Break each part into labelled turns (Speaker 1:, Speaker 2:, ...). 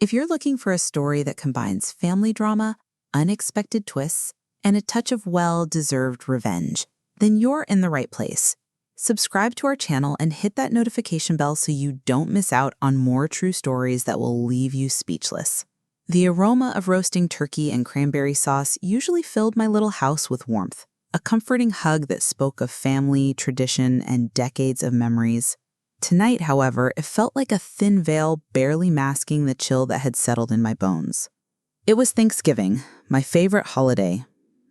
Speaker 1: If you're looking for a story that combines family drama, unexpected twists, and a touch of well-deserved revenge, then you're in the right place. Subscribe to our channel and hit that notification bell so you don't miss out on more true stories that will leave you speechless. The aroma of roasting turkey and cranberry sauce usually filled my little house with warmth, a comforting hug that spoke of family, tradition, and decades of memories. Tonight, however, it felt like a thin veil barely masking the chill that had settled in my bones. It was Thanksgiving, my favorite holiday.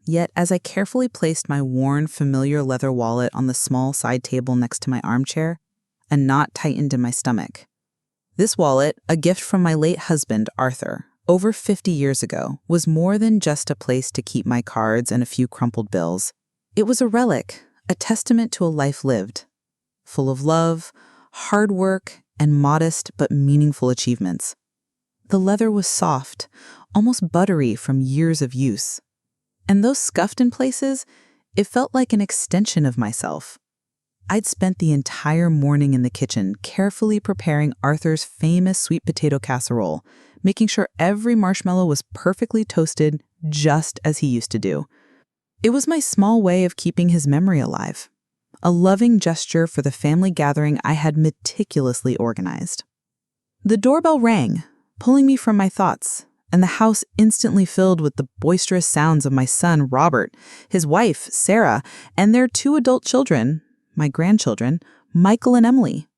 Speaker 1: Yet, as I carefully placed my worn, familiar leather wallet on the small side table next to my armchair, a knot tightened in my stomach. This wallet, a gift from my late husband, Arthur, over 50 years ago, was more than just a place to keep my cards and a few crumpled bills. It was a relic, a testament to a life lived, full of love, hard work, and modest but meaningful achievements. The leather was soft, almost buttery from years of use. And though scuffed in places, it felt like an extension of myself. I'd spent the entire morning in the kitchen carefully preparing Arthur's famous sweet potato casserole, making sure every marshmallow was perfectly toasted just as he used to do. It was my small way of keeping his memory alive, a loving gesture for the family gathering I had meticulously organized. The doorbell rang, pulling me from my thoughts, and the house instantly filled with the boisterous sounds of my son, Robert, his wife, Sarah, and their 2 adult children, my grandchildren, Michael and Emily.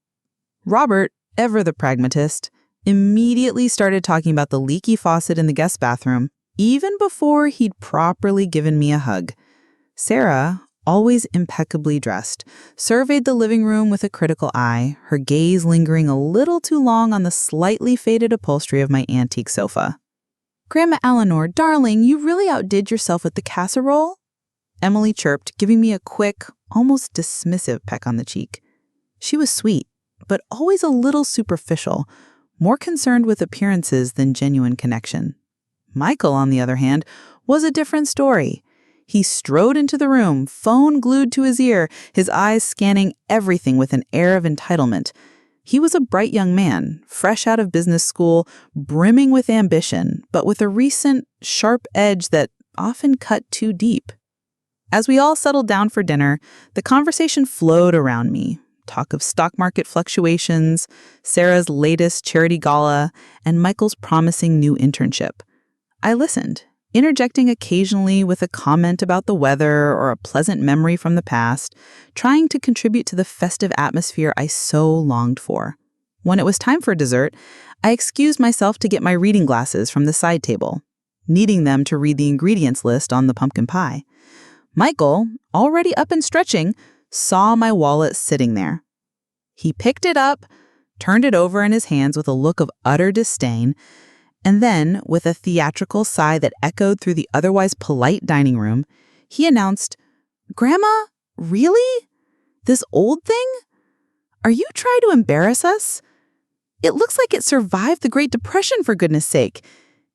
Speaker 1: Robert, ever the pragmatist, immediately started talking about the leaky faucet in the guest bathroom, even before he'd properly given me a hug. Sarah, always impeccably dressed, surveyed the living room with a critical eye, her gaze lingering a little too long on the slightly faded upholstery of my antique sofa. "Grandma Eleanor, darling, you really outdid yourself with the casserole," Emily chirped, giving me a quick, almost dismissive peck on the cheek. She was sweet, but always a little superficial, more concerned with appearances than genuine connection. Michael, on the other hand, was a different story. He strode into the room, phone glued to his ear, his eyes scanning everything with an air of entitlement. He was a bright young man, fresh out of business school, brimming with ambition, but with a recent, sharp edge that often cut too deep. As we all settled down for dinner, the conversation flowed around me. Talk of stock market fluctuations, Sarah's latest charity gala, and Michael's promising new internship. I listened, interjecting occasionally with a comment about the weather or a pleasant memory from the past, trying to contribute to the festive atmosphere I so longed for. When it was time for dessert, I excused myself to get my reading glasses from the side table, needing them to read the ingredients list on the pumpkin pie. Michael, already up and stretching, saw my wallet sitting there. He picked it up, turned it over in his hands with a look of utter disdain, and then, with a theatrical sigh that echoed through the otherwise polite dining room, he announced, "Grandma, really? This old thing? Are you trying to embarrass us? It looks like it survived the Great Depression, for goodness sake.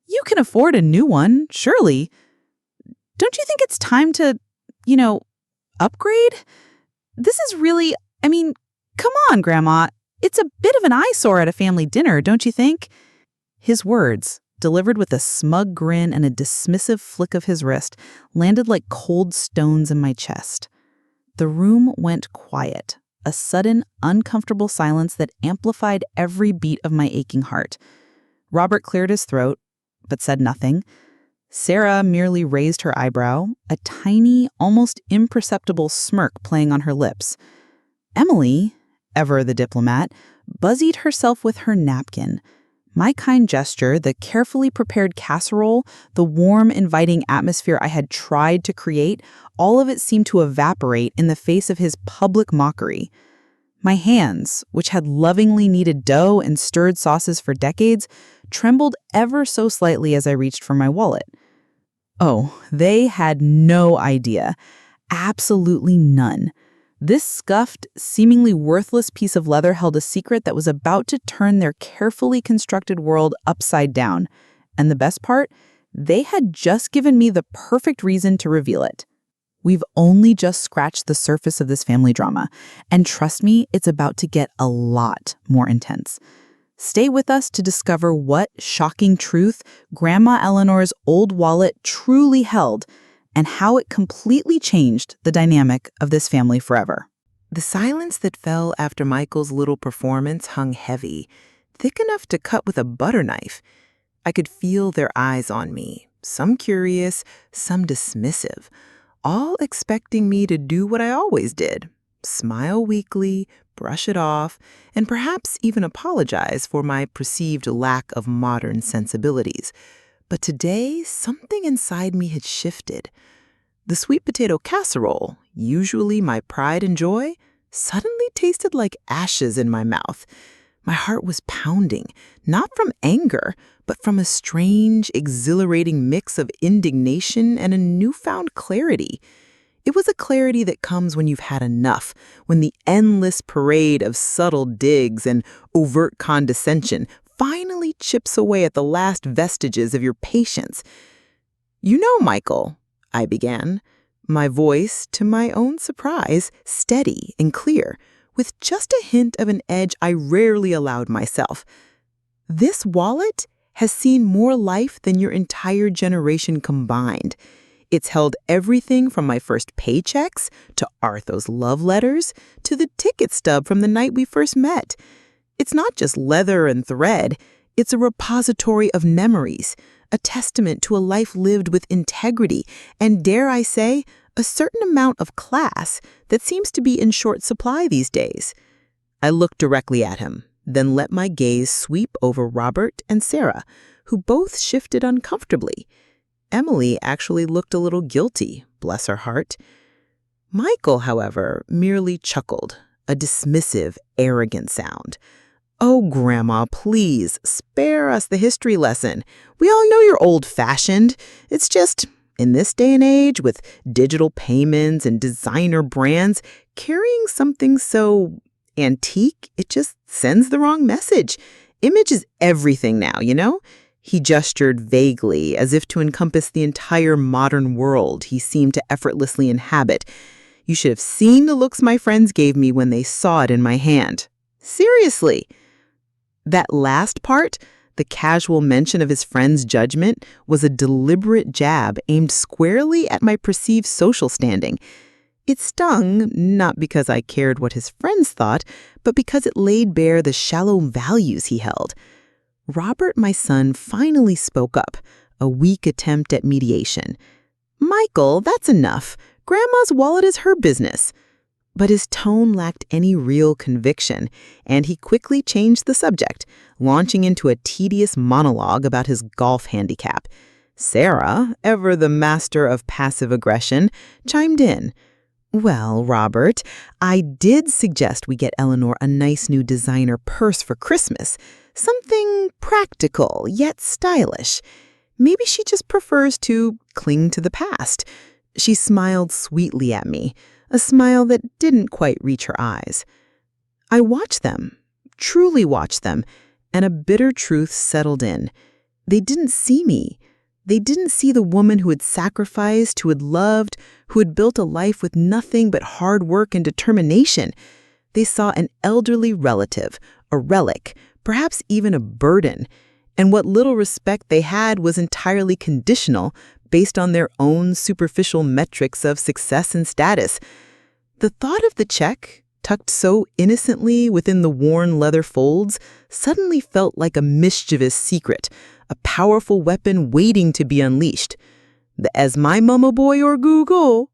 Speaker 1: You can afford a new one, surely. Don't you think it's time to, upgrade? This is really, come on, Grandma. It's a bit of an eyesore at a family dinner, don't you think?" His words, delivered with a smug grin and a dismissive flick of his wrist, landed like cold stones in my chest. The room went quiet, a sudden, uncomfortable silence that amplified every beat of my aching heart. Robert cleared his throat, but said nothing. Sarah merely raised her eyebrow, a tiny, almost imperceptible smirk playing on her lips. Emily, ever the diplomat, busied herself with her napkin. My kind gesture, the carefully prepared casserole, the warm, inviting atmosphere I had tried to create, all of it seemed to evaporate in the face of his public mockery. My hands, which had lovingly kneaded dough and stirred sauces for decades, trembled ever so slightly as I reached for my wallet. Oh, they had no idea. Absolutely none. This scuffed, seemingly worthless piece of leather held a secret that was about to turn their carefully constructed world upside down. And the best part, they had just given me the perfect reason to reveal it. We've only just scratched the surface of this family drama, and trust me, it's about to get a lot more intense. Stay with us to discover what shocking truth Grandma Eleanor's old wallet truly held and how it completely changed the dynamic of this family forever.
Speaker 2: The silence that fell after Michael's little performance hung heavy, thick enough to cut with a butter knife. I could feel their eyes on me, some curious, some dismissive, all expecting me to do what I always did, smile weakly, brush it off, and perhaps even apologize for my perceived lack of modern sensibilities. But today, something inside me had shifted. The sweet potato casserole, usually my pride and joy, suddenly tasted like ashes in my mouth. My heart was pounding, not from anger, but from a strange, exhilarating mix of indignation and a newfound clarity. It was a clarity that comes when you've had enough, when the endless parade of subtle digs and overt condescension finally chips away at the last vestiges of your patience. "You know, Michael," I began, my voice, to my own surprise, steady and clear, with just a hint of an edge I rarely allowed myself. "This wallet has seen more life than your entire generation combined. It's held everything from my first paychecks to Arthur's love letters to the ticket stub from the night we first met. It's not just leather and thread. It's a repository of memories, a testament to a life lived with integrity and, dare I say, a certain amount of class that seems to be in short supply these days." I looked directly at him, then let my gaze sweep over Robert and Sarah, who both shifted uncomfortably. Emily actually looked a little guilty, bless her heart. Michael, however, merely chuckled, a dismissive, arrogant sound. "Oh, Grandma, please, spare us the history lesson. We all know you're old-fashioned. It's just, in this day and age, with digital payments and designer brands, carrying something so antique, it just sends the wrong message. Image is everything now, you know?" He gestured vaguely, as if to encompass the entire modern world he seemed to effortlessly inhabit. "You should have seen the looks my friends gave me when they saw it in my hand. Seriously." That last part, the casual mention of his friend's judgment, was a deliberate jab aimed squarely at my perceived social standing. It stung, not because I cared what his friends thought, but because it laid bare the shallow values he held. Robert, my son, finally spoke up, a weak attempt at mediation. "Michael, that's enough. Grandma's wallet is her business." But his tone lacked any real conviction, and he quickly changed the subject, launching into a tedious monologue about his golf handicap. Sarah, ever the master of passive aggression, chimed in. "Well, Robert, I did suggest we get Eleanor a nice new designer purse for Christmas. Something practical, yet stylish. Maybe she just prefers to cling to the past." She smiled sweetly at me, a smile that didn't quite reach her eyes. I watched them, truly watched them, and a bitter truth settled in. They didn't see me. They didn't see the woman who had sacrificed, who had loved, who had built a life with nothing but hard work and determination. They saw an elderly relative, a relic, perhaps even a burden, and what little respect they had was entirely conditional, based on their own superficial metrics of success and status. The thought of the check, tucked so innocently within the worn leather folds, suddenly felt like a mischievous secret, a powerful weapon waiting to be unleashed. The "as my mama boy or Google."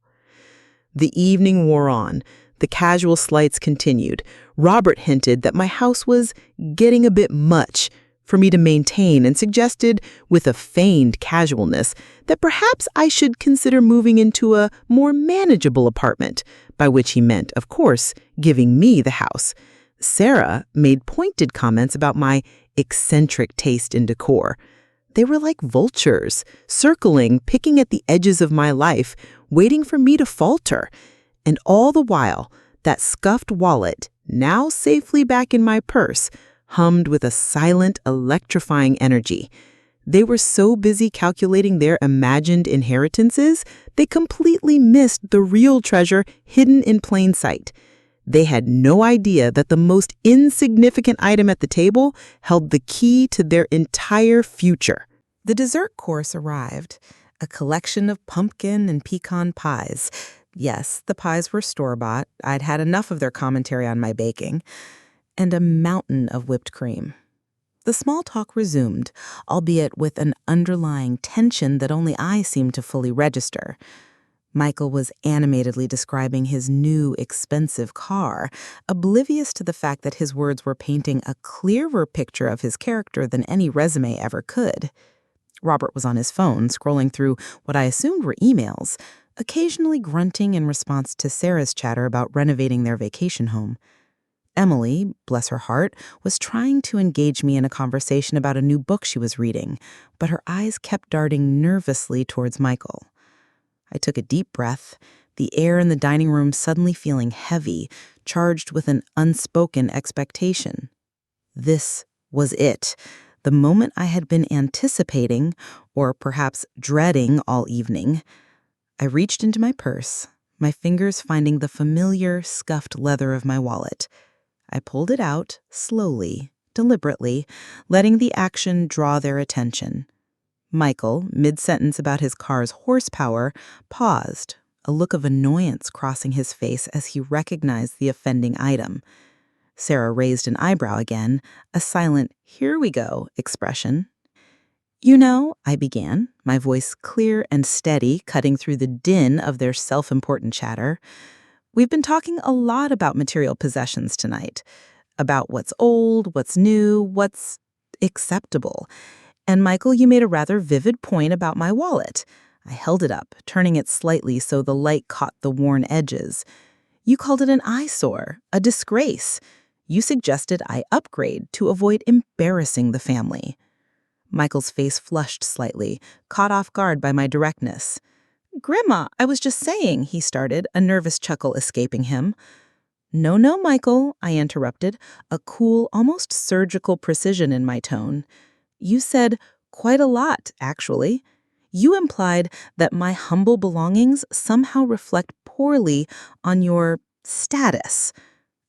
Speaker 2: The evening wore on. The casual slights continued. Robert hinted that my house was getting a bit much for me to maintain and suggested, with a feigned casualness, that perhaps I should consider moving into a more manageable apartment, by which he meant, of course, giving me the house. Sarah made pointed comments about my eccentric taste in decor. They were like vultures, circling, picking at the edges of my life, waiting for me to falter. And all the while, that scuffed wallet, now safely back in my purse, hummed with a silent, electrifying energy. They were so busy calculating their imagined inheritances, they completely missed the real treasure hidden in plain sight. They had no idea that the most insignificant item at the table held the key to their entire future.
Speaker 1: The dessert course arrived, a collection of pumpkin and pecan pies. Yes, the pies were store-bought. I'd had enough of their commentary on my baking. And a mountain of whipped cream. The small talk resumed, albeit with an underlying tension that only I seemed to fully register. Michael was animatedly describing his new, expensive car, oblivious to the fact that his words were painting a clearer picture of his character than any resume ever could. Robert was on his phone, scrolling through what I assumed were emails, occasionally grunting in response to Sarah's chatter about renovating their vacation home. Emily, bless her heart, was trying to engage me in a conversation about a new book she was reading, but her eyes kept darting nervously towards Michael. I took a deep breath, the air in the dining room suddenly feeling heavy, charged with an unspoken expectation. This was it, the moment I had been anticipating, or perhaps dreading all evening. I reached into my purse, my fingers finding the familiar, scuffed leather of my wallet. I pulled it out, slowly, deliberately, letting the action draw their attention. Michael, mid-sentence about his car's horsepower, paused, a look of annoyance crossing his face as he recognized the offending item. Sarah raised an eyebrow again, a silent, "here we go" expression. "You know," I began, my voice clear and steady, cutting through the din of their self-important chatter, "we've been talking a lot about material possessions tonight, about what's old, what's new, what's acceptable. And Michael, you made a rather vivid point about my wallet." I held it up, turning it slightly so the light caught the worn edges. "You called it an eyesore, a disgrace. You suggested I upgrade to avoid embarrassing the family." Michael's face flushed slightly, caught off guard by my directness. "Grandma, I was just saying," he started, a nervous chuckle escaping him. "No, no, Michael," I interrupted, a cool, almost surgical precision in my tone. "You said quite a lot, actually. You implied that my humble belongings somehow reflect poorly on your status."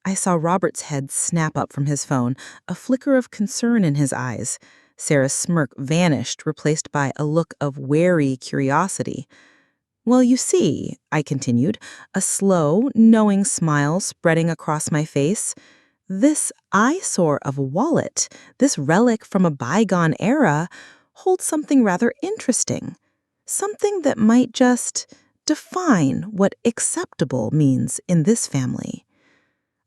Speaker 1: I saw Robert's head snap up from his phone, a flicker of concern in his eyes. Sarah's smirk vanished, replaced by a look of wary curiosity. "Well, you see," I continued, a slow, knowing smile spreading across my face, "this eyesore of a wallet, this relic from a bygone era, holds something rather interesting. Something that might just define what acceptable means in this family."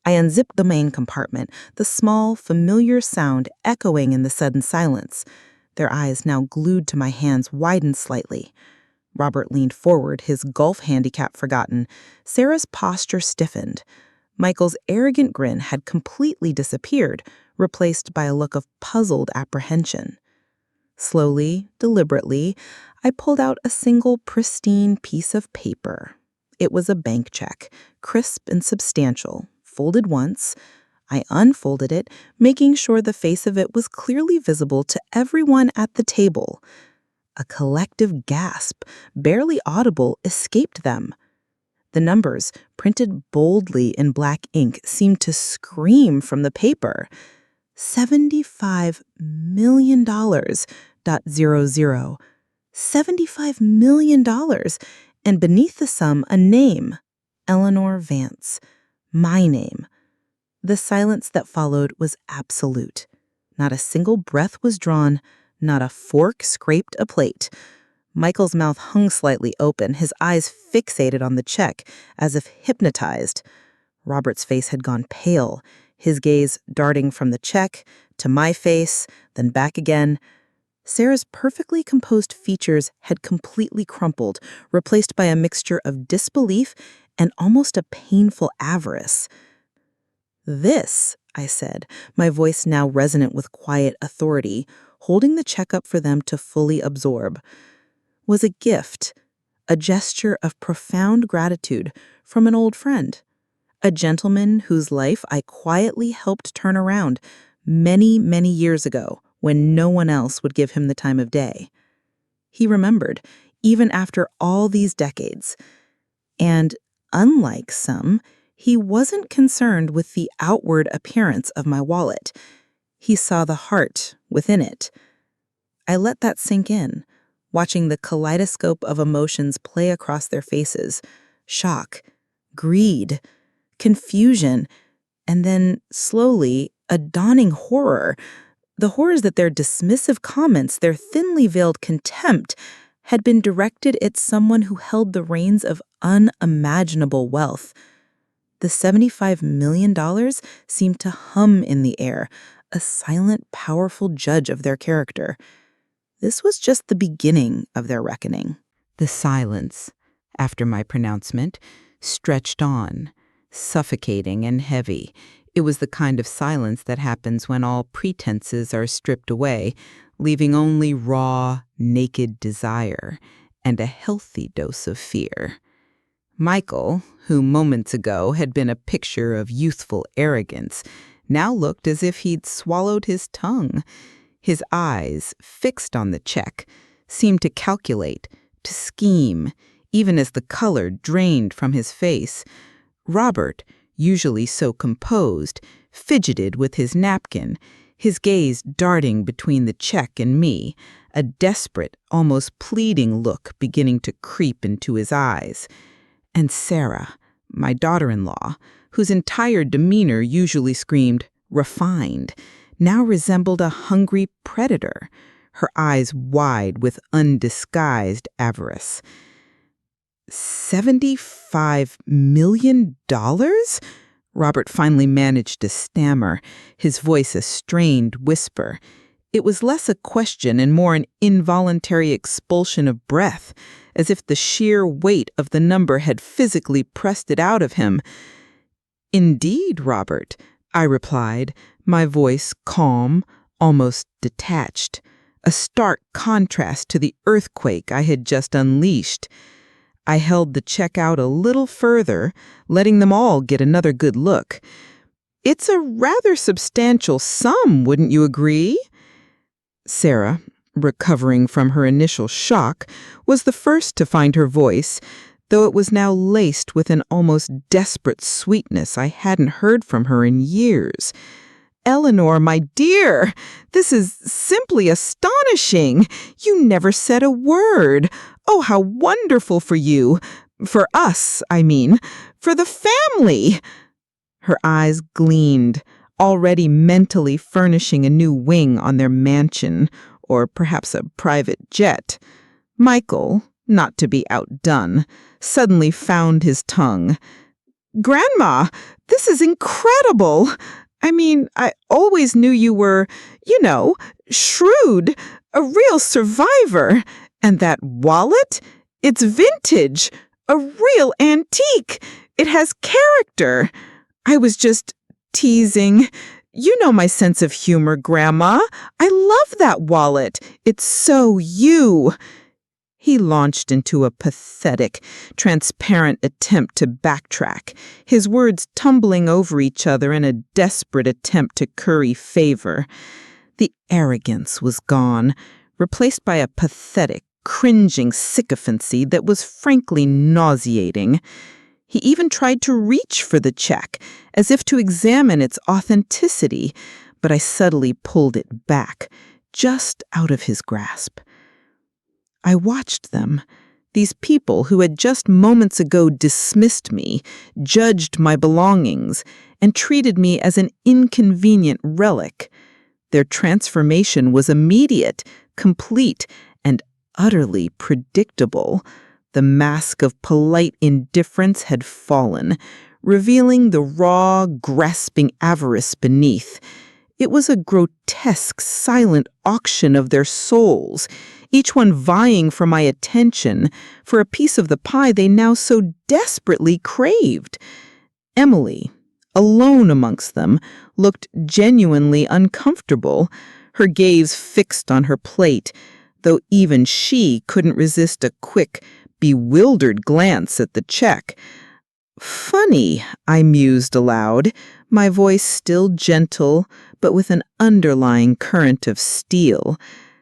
Speaker 1: I unzipped the main compartment, the small, familiar sound echoing in the sudden silence. Their eyes, now glued to my hands, widened slightly. Robert leaned forward, his golf handicap forgotten. Sarah's posture stiffened. Michael's arrogant grin had completely disappeared, replaced by a look of puzzled apprehension. Slowly, deliberately, I pulled out a single pristine piece of paper. It was a bank check, crisp and substantial, folded once. I unfolded it, making sure the face of it was clearly visible to everyone at the table. A collective gasp, barely audible, escaped them. The numbers, printed boldly in black ink, seemed to scream from the paper. $75 million, .00. $75 million, and beneath the sum a name, Eleanor Vance, my name. The silence that followed was absolute. Not a single breath was drawn, not a fork scraped a plate. Michael's mouth hung slightly open, his eyes fixated on the check, as if hypnotized. Robert's face had gone pale, his gaze darting from the check to my face, then back again. Sarah's perfectly composed features had completely crumpled, replaced by a mixture of disbelief and almost a painful avarice. "This," I said, my voice now resonant with quiet authority, holding the check up for them to fully absorb, "was a gift, a gesture of profound gratitude from an old friend, a gentleman whose life I quietly helped turn around many, many years ago when no one else would give him the time of day. He remembered, even after all these decades. And unlike some, He wasn't concerned with the outward appearance of my wallet. He saw the heart within it. I let that sink in, watching the kaleidoscope of emotions play across their faces: shock, greed, confusion, and then, slowly, a dawning horror. The horrors that their dismissive comments, their thinly veiled contempt, had been directed at someone who held the reins of unimaginable wealth. The $75 million seemed to hum in the air, a silent, powerful judge of their character. This was just the beginning of their reckoning.
Speaker 2: The silence, after my pronouncement, stretched on, suffocating and heavy. It was the kind of silence that happens when all pretenses are stripped away, leaving only raw, naked desire and a healthy dose of fear. Michael, who moments ago had been a picture of youthful arrogance, now looked as if he'd swallowed his tongue. His eyes, fixed on the check, seemed to calculate, to scheme, even as the color drained from his face. Robert, usually so composed, fidgeted with his napkin, his gaze darting between the check and me, a desperate, almost pleading look beginning to creep into his eyes. And Sarah, my daughter-in-law, whose entire demeanor usually screamed refined, now resembled a hungry predator, her eyes wide with undisguised avarice. $75 million? Robert finally managed to stammer, his voice a strained whisper. It was less a question and more an involuntary expulsion of breath, as if the sheer weight of the number had physically pressed it out of him. "Indeed, Robert," I replied, my voice calm, almost detached, a stark contrast to the earthquake I had just unleashed. I held the check out a little further, letting them all get another good look. "It's a rather substantial sum, wouldn't you agree?" Sarah, recovering from her initial shock, was the first to find her voice, though it was now laced with an almost desperate sweetness I hadn't heard from her in years. "Eleanor, my dear, this is simply astonishing. You never said a word. Oh, how wonderful for you. For us, I mean. For the family." Her eyes gleamed, already mentally furnishing a new wing on their mansion, or perhaps a private jet. Michael, not to be outdone, suddenly found his tongue. "Grandma, this is incredible. I mean, I always knew you were, shrewd, a real survivor. And that wallet? It's vintage, a real antique. It has character. I was just teasing. You know my sense of humor, Grandma. I love that wallet. It's so you." He launched into a pathetic, transparent attempt to backtrack, his words tumbling over each other in a desperate attempt to curry favor. The arrogance was gone, replaced by a pathetic, cringing sycophancy that was frankly nauseating. He even tried to reach for the check, as if to examine its authenticity, but I subtly pulled it back, just out of his grasp. I watched them, these people who had just moments ago dismissed me, judged my belongings, and treated me as an inconvenient relic. Their transformation was immediate, complete, and utterly predictable. The mask of polite indifference had fallen, revealing the raw, grasping avarice beneath. It was a grotesque, silent auction of their souls, each one vying for my attention, for a piece of the pie they now so desperately craved. Emily, alone amongst them, looked genuinely uncomfortable, her gaze fixed on her plate, though even she couldn't resist a quick, bewildered glance at the check. "Funny," I mused aloud, my voice still gentle, but with an underlying current of steel,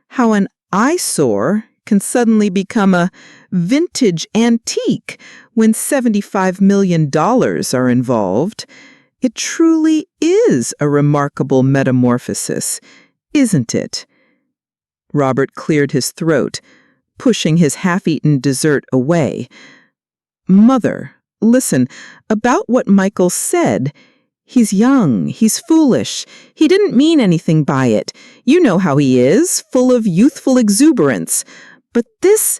Speaker 2: "how an eyesore can suddenly become a vintage antique when $75 million are involved. It truly is a remarkable metamorphosis, isn't it? Robert cleared his throat, pushing his half-eaten dessert away. Mother, listen, about what Michael said. He's young, he's foolish, he didn't mean anything by it. You know how he is, full of youthful exuberance. But this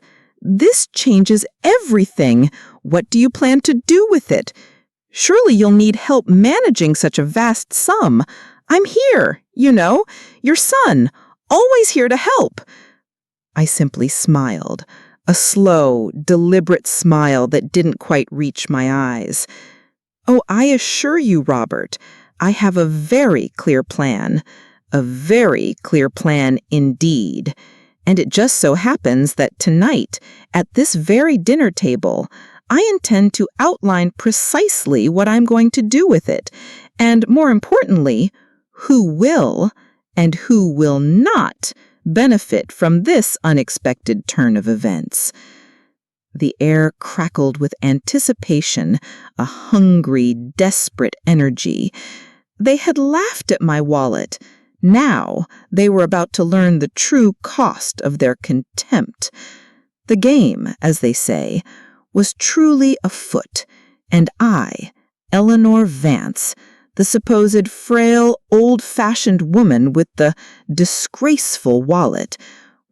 Speaker 2: changes everything. What do you plan to do with it? Surely you'll need help managing such a vast sum. I'm here, your son, always here to help. I simply smiled, a slow, deliberate smile that didn't quite reach my eyes. Oh, I assure you, Robert, I have a very clear plan indeed. And it just so happens that tonight, at this very dinner table, I intend to outline precisely what I'm going to do with it, and more importantly, who will and who will not benefit from this unexpected turn of events. The air crackled with anticipation, a hungry, desperate energy. They had laughed at my wallet. Now they were about to learn the true cost of their contempt. The game, as they say, was truly afoot, and I, Eleanor Vance, the supposed frail, old-fashioned woman with the disgraceful wallet,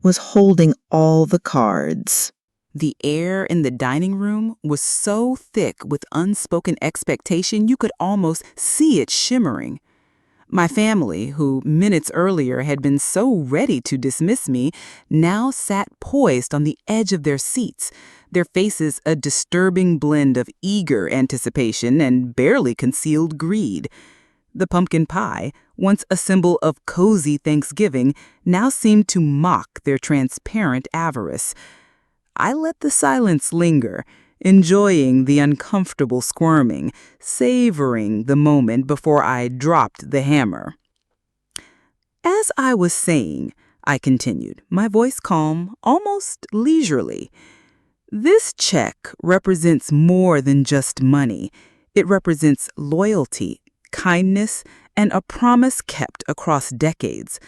Speaker 2: was holding all the cards.
Speaker 1: The air in the dining room was so thick with unspoken expectation you could almost see it shimmering. My family, who minutes earlier had been so ready to dismiss me, now sat poised on the edge of their seats, their faces a disturbing blend of eager anticipation and barely concealed greed. The pumpkin pie, once a symbol of cozy Thanksgiving, now seemed to mock their transparent avarice. I let the silence linger, enjoying the uncomfortable squirming, savoring the moment before I dropped the hammer. As I was saying, I continued, my voice calm, almost leisurely, this check represents more than just money. It represents loyalty, kindness, and a promise kept across decades.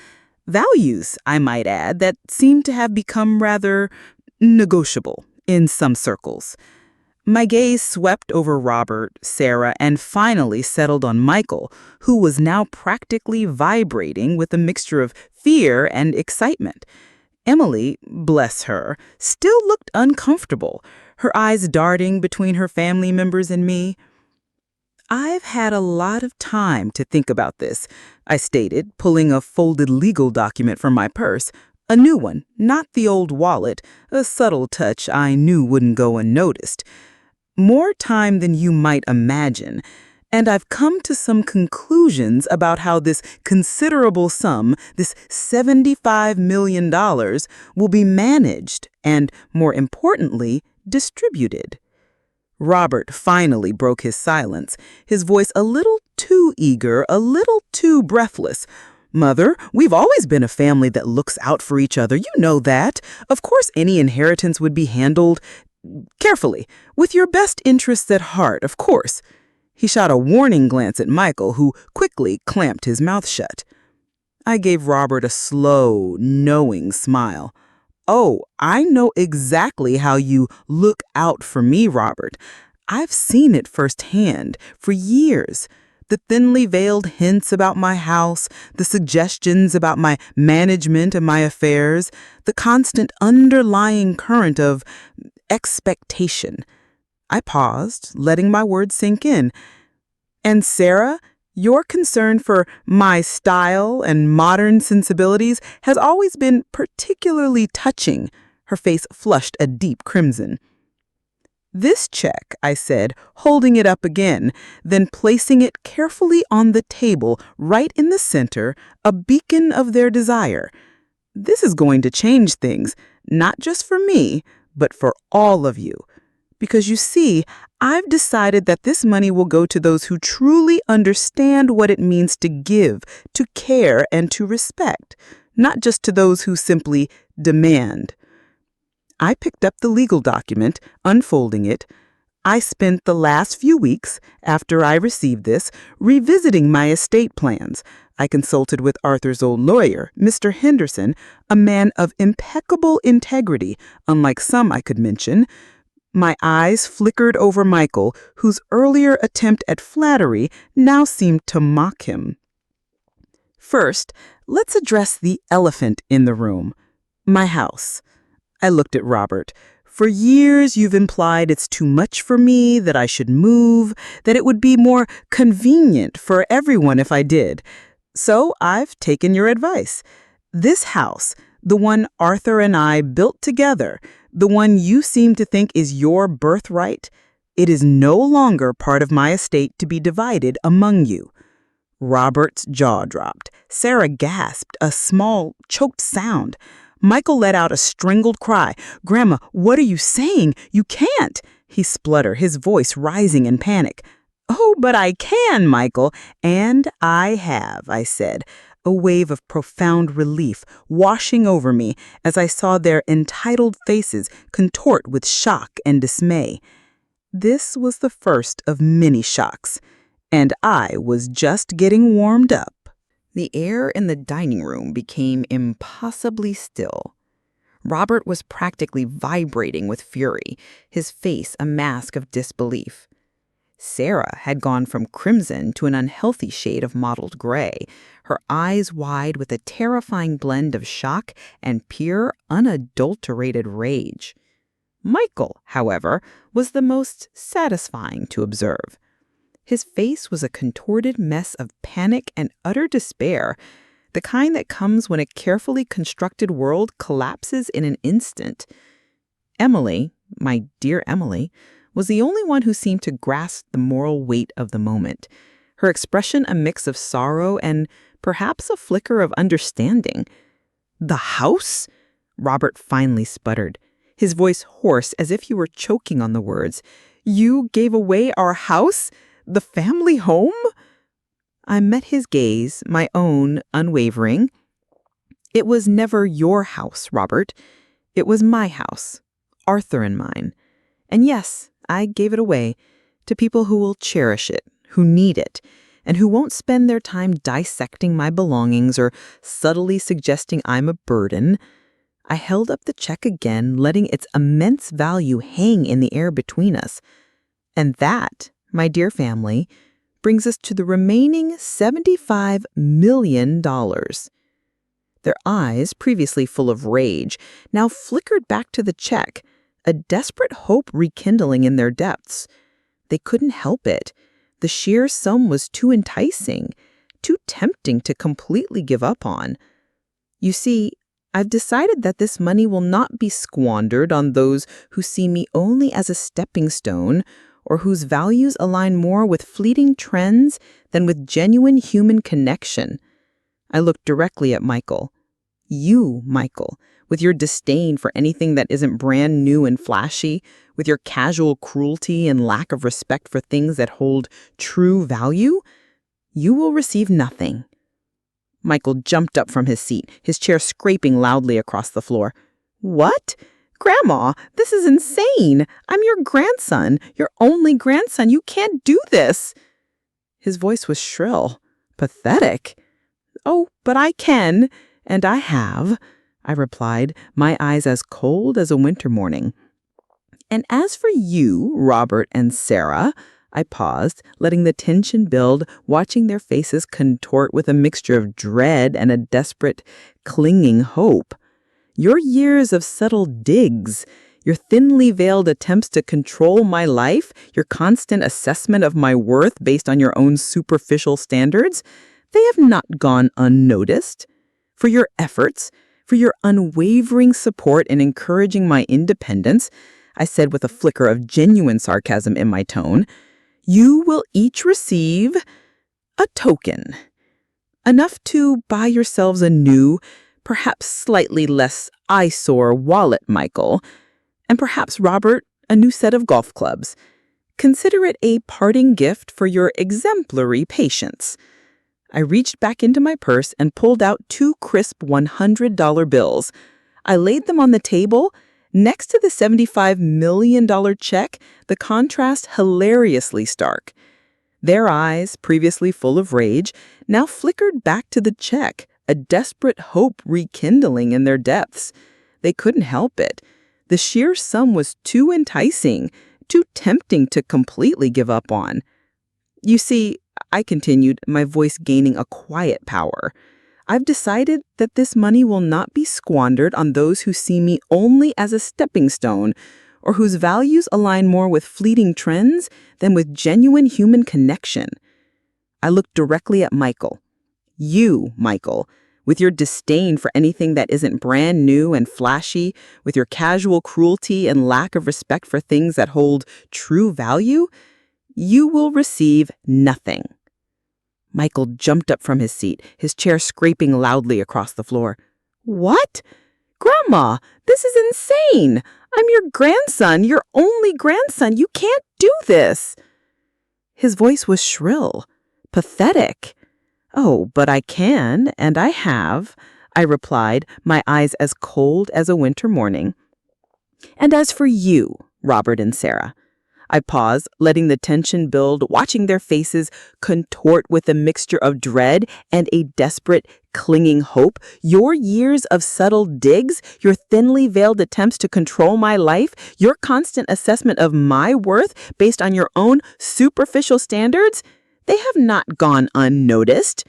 Speaker 1: Values, I might add, that seem to have become rather negotiable in some circles. My gaze swept over Robert, Sarah, and finally settled on Michael, who was now practically vibrating with a mixture of fear and excitement. Emily, bless her, still looked uncomfortable, her eyes darting between her family members and me. I've had a lot of time to think about this, I stated, pulling a folded legal document from my purse. A new one, not the old wallet, a subtle touch I knew wouldn't go unnoticed. More time than you might imagine, and I've come to some conclusions about how this considerable sum, this $75 million, will be managed and, more importantly, distributed. Robert finally broke his silence, his voice a little too eager, a little too breathless. Mother, we've always been a family that looks out for each other. You know that. Of course, any inheritance would be handled carefully, with your best interests at heart, of course. He shot a warning glance at Michael, who quickly clamped his mouth shut. I gave Robert a slow, knowing smile. Oh, I know exactly how you look out for me, Robert. I've seen it firsthand for years. The thinly veiled hints about my house, the suggestions about my management and my affairs, the constant underlying current of expectation. I paused, letting my words sink in. And Sarah, your concern for my style and modern sensibilities has always been particularly touching. Her face flushed a deep crimson. This check, I said, holding it up again, then placing it carefully on the table, right in the center, a beacon of their desire. This is going to change things, not just for me, but for all of you. Because you see, I've decided that this money will go to those who truly understand what it means to give, to care, and to respect, not just to those who simply demand.
Speaker 2: I picked up the legal document, unfolding it. I spent the last few weeks, after I received this, revisiting my estate plans. I consulted with Arthur's old lawyer, Mr. Henderson, a man of impeccable integrity, unlike some I could mention. My eyes flickered over Michael, whose earlier attempt at flattery now seemed to mock him. First, let's address the elephant in the room. My house. I looked at Robert. For years, you've implied it's too much for me, that I should move, that it would be more convenient for everyone if I did. So I've taken your advice. This house, the one Arthur and I built together, the one you seem to think is your birthright, it is no longer part of my estate to be divided among you. Robert's jaw dropped. Sarah gasped, a small, choked sound. Michael let out a strangled cry. "Grandma, what are you saying? You can't!" He spluttered, his voice rising in panic. "Oh, but I can, Michael." "And I have," I said, a wave of profound relief washing over me as I saw their entitled faces contort with shock and dismay. This was the first of many shocks, and I was just getting warmed up.
Speaker 1: The air in the dining room became impossibly still. Robert was practically vibrating with fury, his face a mask of disbelief. Sarah had gone from crimson to an unhealthy shade of mottled gray, her eyes wide with a terrifying blend of shock and pure, unadulterated rage. Michael, however, was the most satisfying to observe. His face was a contorted mess of panic and utter despair, the kind that comes when a carefully constructed world collapses in an instant. Emily, my dear Emily, was the only one who seemed to grasp the moral weight of the moment, her expression a mix of sorrow and perhaps a flicker of understanding. "The house?" Robert finally sputtered, his voice hoarse as if he were choking on the words. "You gave away our house? The family home?" I met his gaze, my own unwavering. "It was never your house, Robert. It was my house, Arthur and mine. And yes, I gave it away to people who will cherish it, who need it, and who won't spend their time dissecting my belongings or subtly suggesting I'm a burden." I held up the check again, letting its immense value hang in the air between us. "And that, my dear family, brings us to the remaining $75 million. Their eyes, previously full of rage, now flickered back to the check, a desperate hope rekindling in their depths. They couldn't help it. The sheer sum was too enticing, too tempting to completely give up on. You see, I've decided that this money will not be squandered on those who see me only as a stepping stone or whose values align more with fleeting trends than with genuine human connection. I looked directly at Michael. You, Michael, with your disdain for anything that isn't brand new and flashy, with your casual cruelty and lack of respect for things that hold true value, you will receive nothing." Michael jumped up from his seat, his chair scraping loudly across the floor. "What? Grandma, this is insane. I'm your grandson, your only grandson. You can't do this." His voice was shrill, pathetic. "Oh, but I can, and I have," I replied, my eyes as cold as a winter morning. "And as for you, Robert and Sarah," I paused, letting the tension build, watching their faces contort with a mixture of dread and a desperate, clinging hope. "Your years of subtle digs, your thinly veiled attempts to control my life, your constant assessment of my worth based on your own superficial standards, they have not gone unnoticed. For your efforts, for your unwavering support in encouraging my independence," I said with a flicker of genuine sarcasm in my tone, "you will each receive a token. Enough to buy yourselves a new, perhaps slightly less eyesore wallet, Michael, and perhaps, Robert, a new set of golf clubs. Consider it a parting gift for your exemplary patience." I reached back into my purse and pulled out 2 crisp $100 bills. I laid them on the table.
Speaker 2: Next to the $75 million check, the contrast hilariously stark. Their eyes, previously full of rage, now flickered back to the check, a desperate hope rekindling in their depths. They couldn't help it. The sheer sum was too enticing, too tempting to completely give up on. You see, I continued, my voice gaining a quiet power, I've decided that this money will not be squandered on those who see me only as a stepping stone, or whose values align more with fleeting trends than with genuine human connection. I looked directly at Michael. You, Michael, with your disdain for anything that isn't brand new and flashy, with your casual cruelty and lack of respect for things that hold true value, you will receive nothing. Michael jumped up from his seat, his chair scraping loudly across the floor. What? Grandma, this is insane! I'm your grandson, your only grandson. You can't do this. His voice was shrill, pathetic. Oh, but I can, and I have, I replied, my eyes as cold as a winter morning. And as for you, Robert and Sarah, I paused, letting the tension build, watching their faces contort with a mixture of dread and a desperate, clinging hope. Your years of subtle digs, your thinly veiled attempts to control my life, your constant assessment of my worth based on your own superficial standards, they have not gone unnoticed.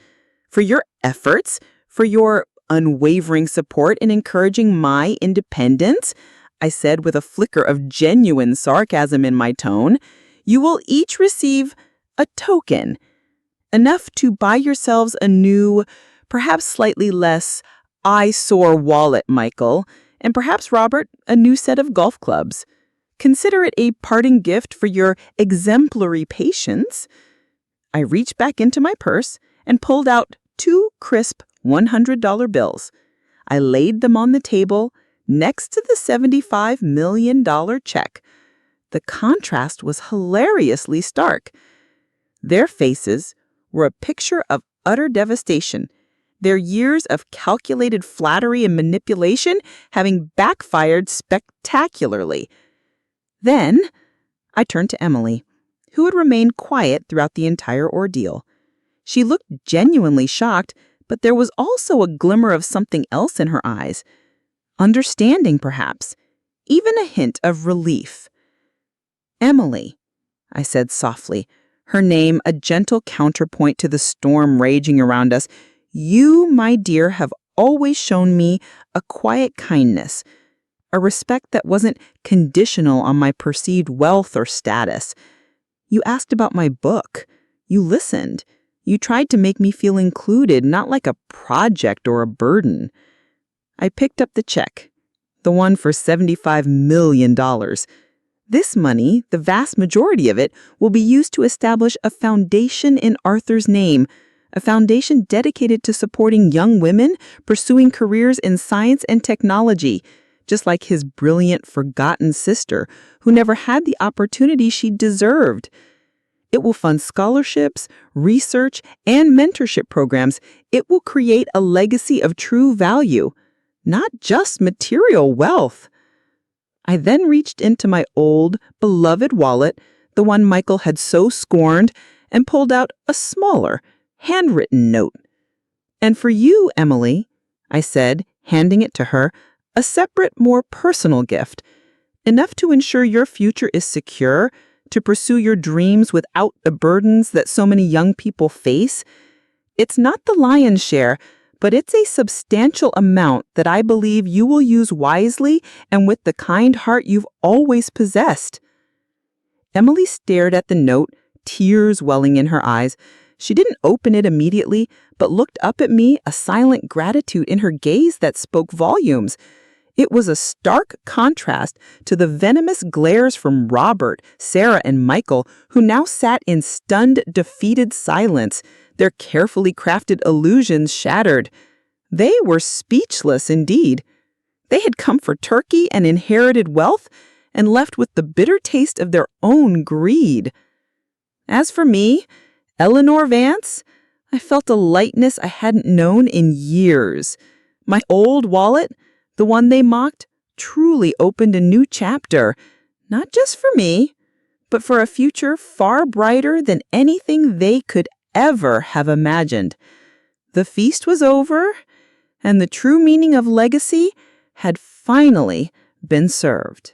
Speaker 2: For your efforts, for your unwavering support in encouraging my independence, I said with a flicker of genuine sarcasm in my tone, you will each receive a token, enough to buy yourselves a new, perhaps slightly less eyesore wallet, Michael, and perhaps, Robert, a new set of golf clubs. Consider it a parting gift for your exemplary patience. I reached back into my purse and pulled out 2 crisp $100 bills. I laid them on the table next to the $75 million check. The contrast was hilariously stark. Their faces were a picture of utter devastation, their years of calculated flattery and manipulation having backfired spectacularly. Then I turned to Emily, who had remained quiet throughout the entire ordeal. She looked genuinely shocked, but there was also a glimmer of something else in her eyes. Understanding, perhaps, even a hint of relief. Emily, I said softly, her name a gentle counterpoint to the storm raging around us, you, my dear, have always shown me a quiet kindness, a respect that wasn't conditional on my perceived wealth or status. You asked about my book. You listened. You tried to make me feel included, not like a project or a burden. I picked up the check, the one for $75 million. This money, the vast majority of it, will be used to establish a foundation in Arthur's name, a foundation dedicated to supporting young women pursuing careers in science and technology, just like his brilliant, forgotten sister, who never had the opportunity she deserved. It will fund scholarships, research, and mentorship programs. It will create a legacy of true value, not just material wealth. I then reached into my old, beloved wallet, the one Michael had so scorned, and pulled out a smaller, handwritten note. And for you, Emily, I said, handing it to her, a separate, more personal gift, enough to ensure your future is secure, to pursue your dreams without the burdens that so many young people face. It's not the lion's share, but it's a substantial amount that I believe you will use wisely and with the kind heart you've always possessed. Emily stared at the note, tears welling in her eyes. She didn't open it immediately, but looked up at me, a silent gratitude in her gaze that spoke volumes. It was a stark contrast to the venomous glares from Robert, Sarah, and Michael, who now sat in stunned, defeated silence, their carefully crafted illusions shattered. They were speechless indeed. They had come for turkey and inherited wealth, and left with the bitter taste of their own greed. As for me, Eleanor Vance, I felt a lightness I hadn't known in years. My old wallet, the one they mocked, truly opened a new chapter, not just for me, but for a future far brighter than anything they could ever have imagined. The feast was over, and the true meaning of legacy had finally been served.